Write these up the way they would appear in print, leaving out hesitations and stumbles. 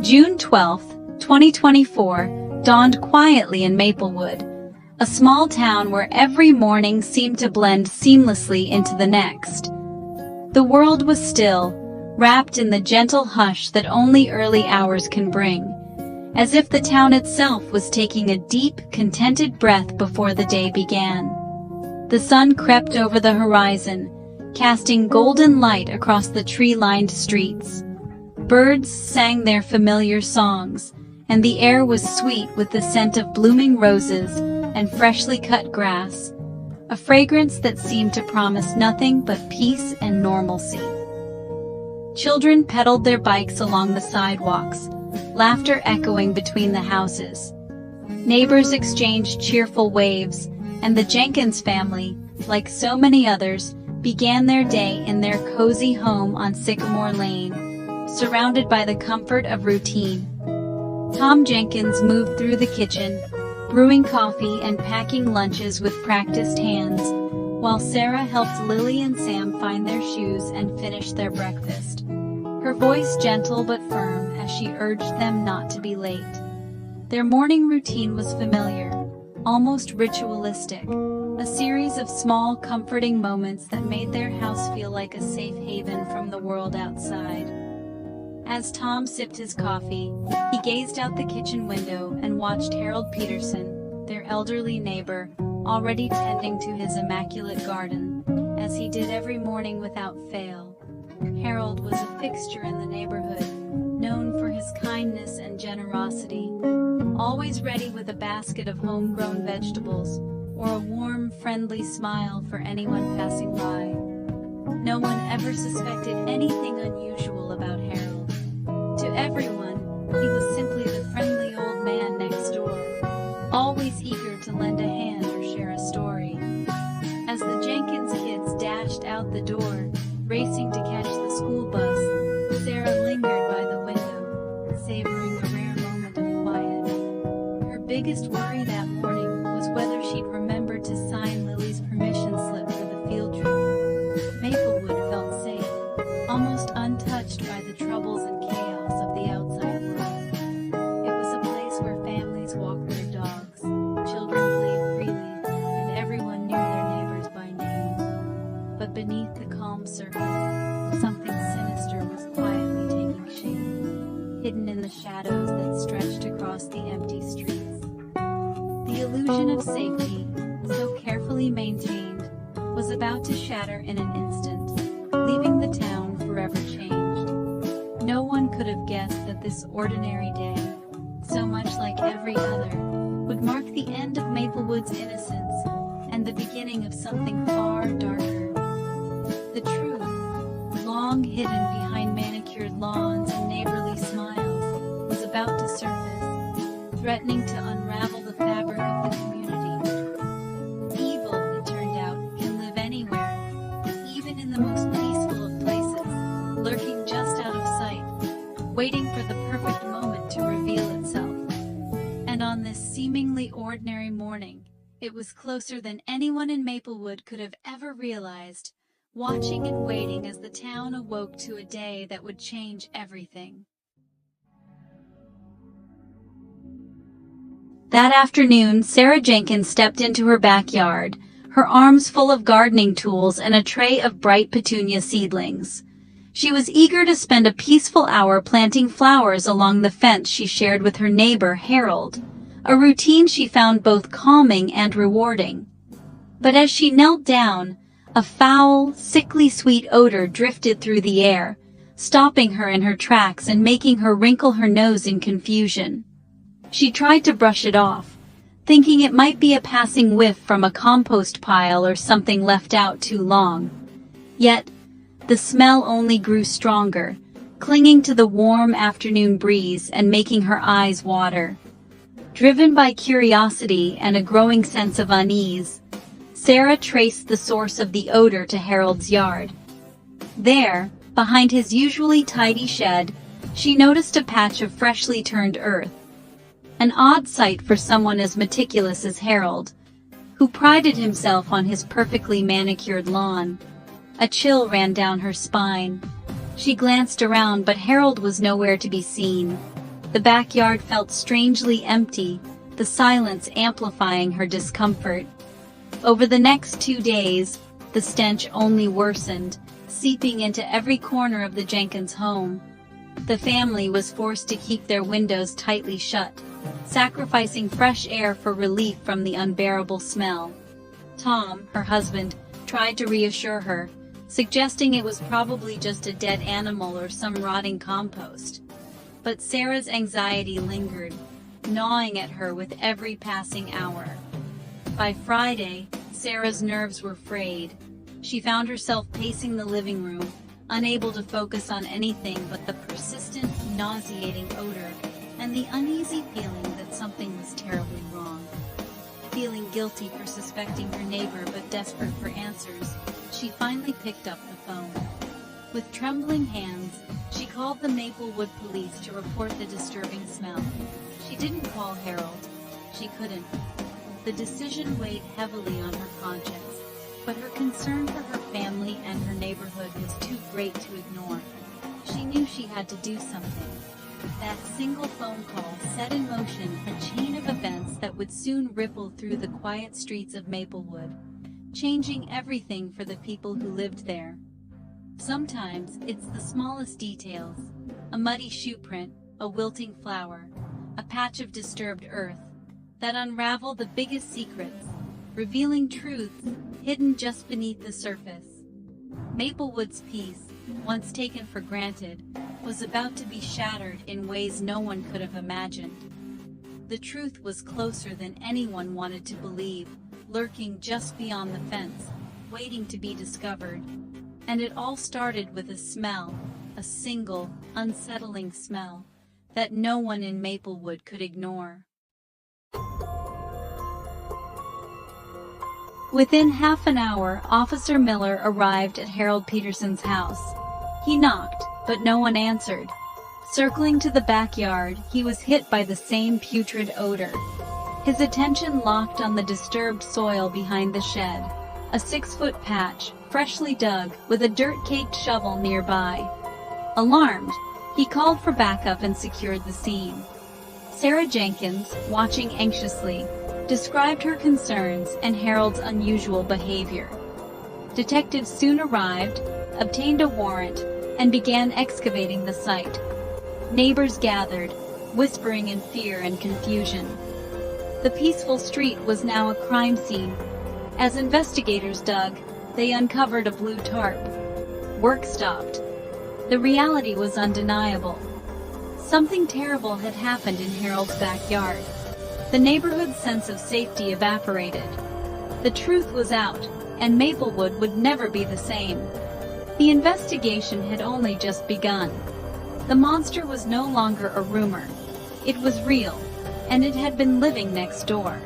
June 12, 2024, dawned quietly in Maplewood, a small town where every morning seemed to blend seamlessly into the next. The world was still, wrapped in the gentle hush that only early hours can bring, as if the town itself was taking a deep, contented breath before the day began. The sun crept over the horizon, casting golden light across the tree-lined streets. Birds sang their familiar songs, and the air was sweet with the scent of blooming roses and freshly cut grass, a fragrance that seemed to promise nothing but peace and normalcy. Children pedaled their bikes along the sidewalks, laughter echoing between the houses. Neighbors exchanged cheerful waves, and the Jenkins family, like so many others, began their day in their cozy home on Sycamore Lane, surrounded by the comfort of routine. Tom Jenkins moved through the kitchen, brewing coffee and packing lunches with practiced hands, while Sarah helped Lily and Sam find their shoes and finish their breakfast, her voice gentle but firm as she urged them not to be late. Their morning routine was familiar, almost ritualistic, a series of small, comforting moments that made their house feel like a safe haven from the world outside. As Tom sipped his coffee, he gazed out the kitchen window and watched Harold Peterson, their elderly neighbor, already tending to his immaculate garden, as he did every morning without fail. Harold was a fixture in the neighborhood, known for his kindness and generosity, always ready with a basket of homegrown vegetables or a warm, friendly smile for anyone passing by. No one ever suspected anything unusual about Harold. To everyone, he was simply the friendly old man next door, always eager to lend a hand or share a story. As the Jenkins kids dashed out the door, racing to catch the school bus, Sarah lingered by the window, savoring a rare moment of quiet. Her biggest worry that morning was whether she'd remember to sign Lily's permission slip for the field trip. Maplewood felt safe, almost untouched by the troubles and chaos of the outside world. It was a place where families walked their dogs, children played freely, and everyone knew their neighbors by name. But beneath the calm surface, something sinister was quietly taking shape, hidden in the shadows that stretched across the empty streets. The illusion of safety, so carefully maintained, was about to shatter in an instant, leaving the town forever changed. No one could have guessed that this ordinary day, so much like every other, would mark the end of Maplewood's innocence and the beginning of something far darker. The truth, long hidden behind manicured lawns and neighborly smiles, was about to surface, threatening to unravel the fabric of the community. Evil, it turned out, can live anywhere, even in the most peaceful of places, lurking just out of sight, waiting for the perfect moment to reveal itself. And on this seemingly ordinary morning, it was closer than anyone in Maplewood could have ever realized, watching and waiting as the town awoke to a day that would change everything. That afternoon, Sarah Jenkins stepped into her backyard, her arms full of gardening tools and a tray of bright petunia seedlings. She was eager to spend a peaceful hour planting flowers along the fence she shared with her neighbor, Harold, a routine she found both calming and rewarding. But as she knelt down, a foul, sickly sweet odor drifted through the air, stopping her in her tracks and making her wrinkle her nose in confusion. She tried to brush it off, thinking it might be a passing whiff from a compost pile or something left out too long. Yet, the smell only grew stronger, clinging to the warm afternoon breeze and making her eyes water. Driven by curiosity and a growing sense of unease, Sarah traced the source of the odor to Harold's yard. There, behind his usually tidy shed, she noticed a patch of freshly turned earth. An odd sight for someone as meticulous as Harold, who prided himself on his perfectly manicured lawn. A chill ran down her spine. She glanced around, but Harold was nowhere to be seen. The backyard felt strangely empty, the silence amplifying her discomfort. Over the next 2 days, the stench only worsened, seeping into every corner of the Jenkins home. The family was forced to keep their windows tightly shut, sacrificing fresh air for relief from the unbearable smell. Tom, her husband, tried to reassure her, suggesting it was probably just a dead animal or some rotting compost. But Sarah's anxiety lingered, gnawing at her with every passing hour. By Friday, Sarah's nerves were frayed. She found herself pacing the living room, unable to focus on anything but the persistent, nauseating odor and the uneasy feeling that something was terribly wrong. Feeling guilty for suspecting her neighbor but desperate for answers, she finally picked up the phone. With trembling hands, she called the Maplewood police to report the disturbing smell. She didn't call Harold. She couldn't. The decision weighed heavily on her conscience, but her concern for her family and her neighborhood was too great to ignore. She knew she had to do something. That single phone call set in motion a chain of events that would soon ripple through the quiet streets of Maplewood, changing everything for the people who lived there. Sometimes it's the smallest details, a muddy shoe print, a wilting flower, a patch of disturbed earth, that unravel the biggest secrets, revealing truths hidden just beneath the surface. Maplewood's peace, once taken for granted, was about to be shattered in ways no one could have imagined. The truth was closer than anyone wanted to believe, lurking just beyond the fence, waiting to be discovered. And it all started with a smell, a single, unsettling smell, that no one in Maplewood could ignore. Within half an hour, Officer Miller arrived at Harold Peterson's house. He knocked, but no one answered. Circling to the backyard, he was hit by the same putrid odor. His attention locked on the disturbed soil behind the shed, a 6-foot patch, freshly dug, with a dirt-caked shovel nearby. Alarmed, he called for backup and secured the scene. Sarah Jenkins, watching anxiously, described her concerns and Harold's unusual behavior. Detectives soon arrived, obtained a warrant, and began excavating the site. Neighbors gathered, whispering in fear and confusion. The peaceful street was now a crime scene. As investigators dug, they uncovered a blue tarp. Work stopped. The reality was undeniable. Something terrible had happened in Harold's backyard. The neighborhood's sense of safety evaporated. The truth was out, and Maplewood would never be the same. The investigation had only just begun. The monster was no longer a rumor. It was real, and it had been living next door.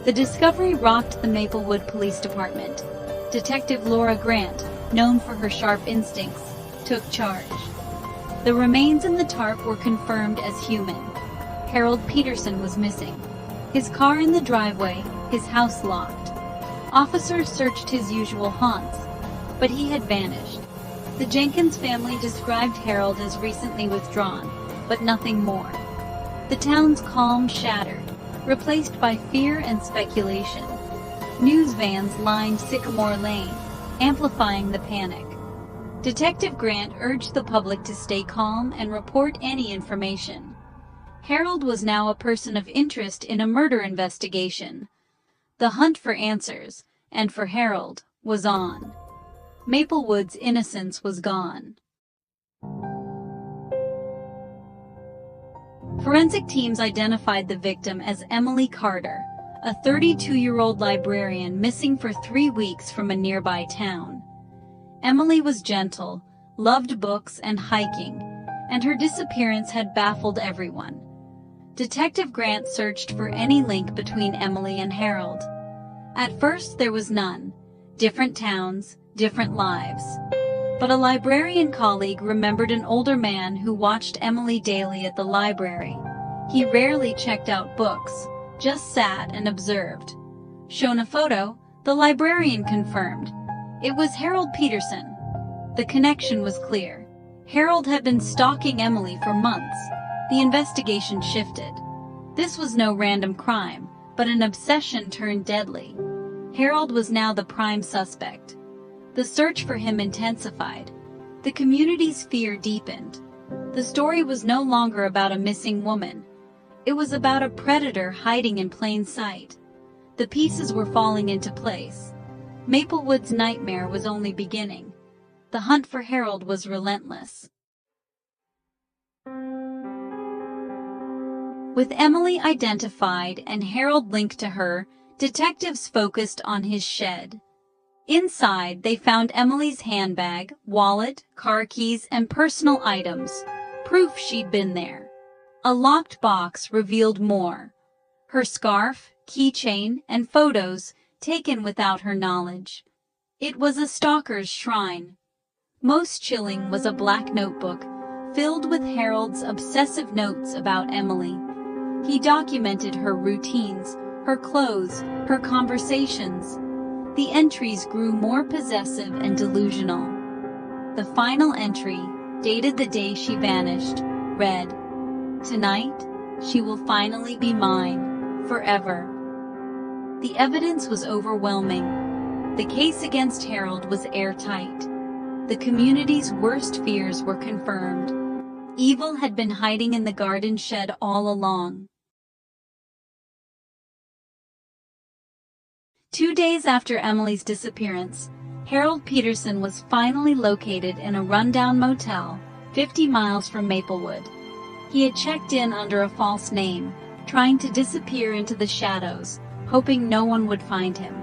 The discovery rocked the Maplewood Police Department. Detective Laura Grant, known for her sharp instincts, took charge. The remains in the tarp were confirmed as human. Harold Peterson was missing. His car in the driveway, his house locked. Officers searched his usual haunts, but he had vanished. The Jenkins family described Harold as recently withdrawn, but nothing more. The town's calm shattered, replaced by fear and speculation. News vans lined Sycamore Lane, amplifying the panic. Detective Grant urged the public to stay calm and report any information. Harold was now a person of interest in a murder investigation. The hunt for answers, and for Harold, was on. Maplewood's innocence was gone. Forensic teams identified the victim as Emily Carter, a 32-year-old librarian missing for 3 weeks from a nearby town. Emily was gentle, loved books and hiking, and her disappearance had baffled everyone. Detective Grant searched for any link between Emily and Harold. At first there was none. Different towns, different lives. But a librarian colleague remembered an older man who watched Emily daily at the library. He rarely checked out books, just sat and observed. Shown a photo, the librarian confirmed. It was Harold Peterson. The connection was clear. Harold had been stalking Emily for months. The investigation shifted. This was no random crime, but an obsession turned deadly. Harold was now the prime suspect. The search for him intensified. The community's fear deepened. The story was no longer about a missing woman. It was about a predator hiding in plain sight. The pieces were falling into place. Maplewood's nightmare was only beginning. The hunt for Harold was relentless. With Emily identified and Harold linked to her, detectives focused on his shed. Inside, they found Emily's handbag, wallet, car keys, and personal items, proof she'd been there. A locked box revealed more: her scarf, keychain, and photos taken without her knowledge. It was a stalker's shrine. Most chilling was a black notebook filled with Harold's obsessive notes about Emily. He documented her routines, her clothes, her conversations. The entries grew more possessive and delusional. The final entry, dated the day she vanished, read, "Tonight, she will finally be mine, forever." The evidence was overwhelming. The case against Harold was airtight. The community's worst fears were confirmed. Evil had been hiding in the garden shed all along. 2 days after Emily's disappearance, Harold Peterson was finally located in a rundown motel 50 miles from Maplewood. He had checked in under a false name, trying to disappear into the shadows, hoping no one would find him.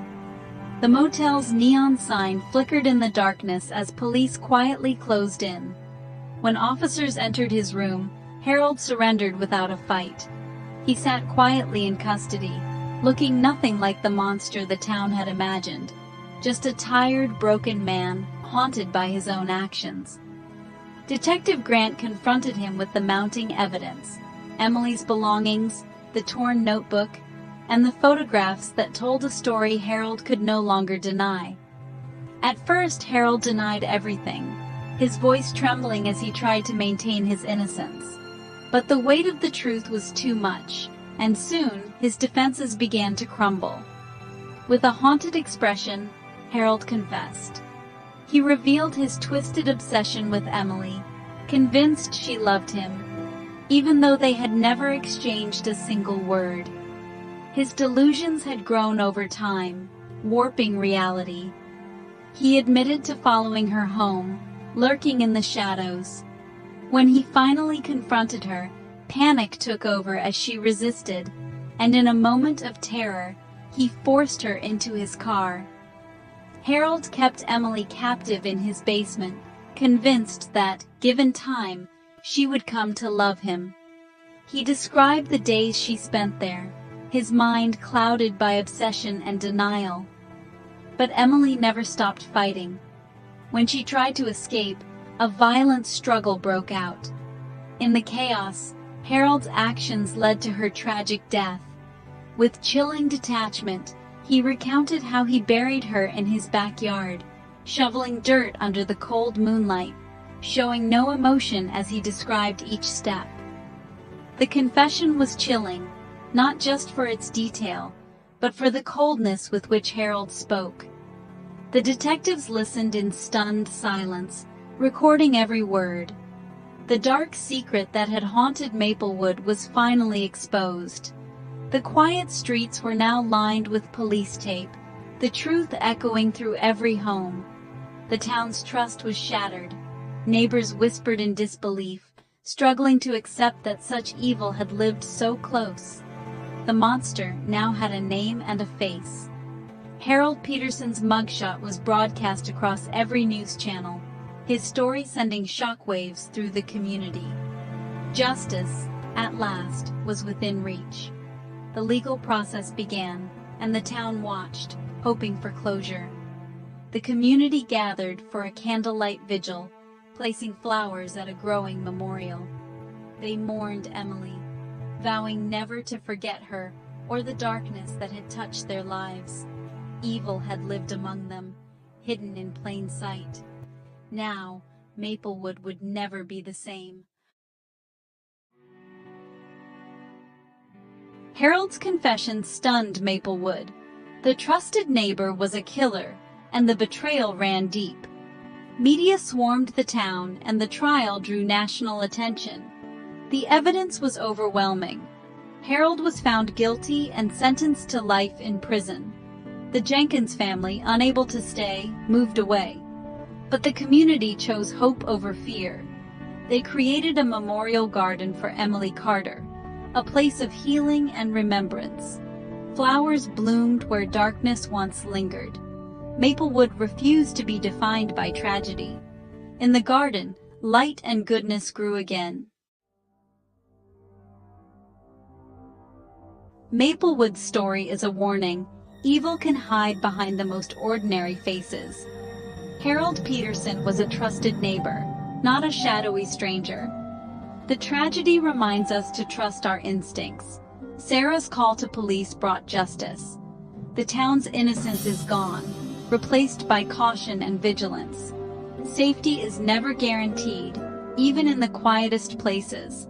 The motel's neon sign flickered in the darkness as police quietly closed in. When officers entered his room, Harold surrendered without a fight. He sat quietly in custody, looking nothing like the monster the town had imagined, just a tired, broken man, haunted by his own actions. Detective Grant confronted him with the mounting evidence: Emily's belongings, the torn notebook, and the photographs that told a story Harold could no longer deny. At first, Harold denied everything, his voice trembling as he tried to maintain his innocence. But the weight of the truth was too much, and soon his defenses began to crumble. With a haunted expression, Harold confessed. He revealed his twisted obsession with Emily, convinced she loved him, even though they had never exchanged a single word. His delusions had grown over time, warping reality. He admitted to following her home, lurking in the shadows. When he finally confronted her, panic took over as she resisted, and in a moment of terror, he forced her into his car. Harold kept Emily captive in his basement, convinced that, given time, she would come to love him. He described the days she spent there, his mind clouded by obsession and denial. But Emily never stopped fighting. When she tried to escape, a violent struggle broke out. In the chaos, Harold's actions led to her tragic death. With chilling detachment, he recounted how he buried her in his backyard, shoveling dirt under the cold moonlight, showing no emotion as he described each step. The confession was chilling, not just for its detail, but for the coldness with which Harold spoke. The detectives listened in stunned silence, recording every word. The dark secret that had haunted Maplewood was finally exposed. The quiet streets were now lined with police tape, the truth echoing through every home. The town's trust was shattered. Neighbors whispered in disbelief, struggling to accept that such evil had lived so close. The monster now had a name and a face. Harold Peterson's mugshot was broadcast across every news channel, his story sending shockwaves through the community. Justice, at last, was within reach. The legal process began, and the town watched, hoping for closure. The community gathered for a candlelight vigil, placing flowers at a growing memorial. They mourned Emily, vowing never to forget her or the darkness that had touched their lives. Evil had lived among them, hidden in plain sight. Now, Maplewood would never be the same. Harold's confession stunned Maplewood. The trusted neighbor was a killer, and the betrayal ran deep. Media swarmed the town, and the trial drew national attention. The evidence was overwhelming. Harold was found guilty and sentenced to life in prison. The Jenkins family, unable to stay, moved away. But the community chose hope over fear. They created a memorial garden for Emily Carter, a place of healing and remembrance. Flowers bloomed where darkness once lingered. Maplewood refused to be defined by tragedy. In the garden, light and goodness grew again. Maplewood's story is a warning. Evil can hide behind the most ordinary faces. Harold Peterson was a trusted neighbor, not a shadowy stranger. The tragedy reminds us to trust our instincts. Sarah's call to police brought justice. The town's innocence is gone, replaced by caution and vigilance. Safety is never guaranteed, even in the quietest places.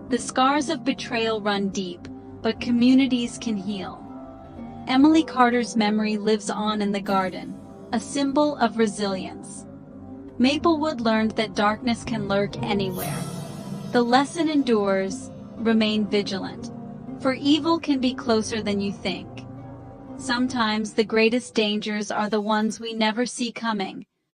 The scars of betrayal run deep, but communities can heal. Emily Carter's memory lives on in the garden, a symbol of resilience. Maplewood learned that darkness can lurk anywhere. The lesson endures: remain vigilant, for evil can be closer than you think. Sometimes the greatest dangers are the ones we never see coming.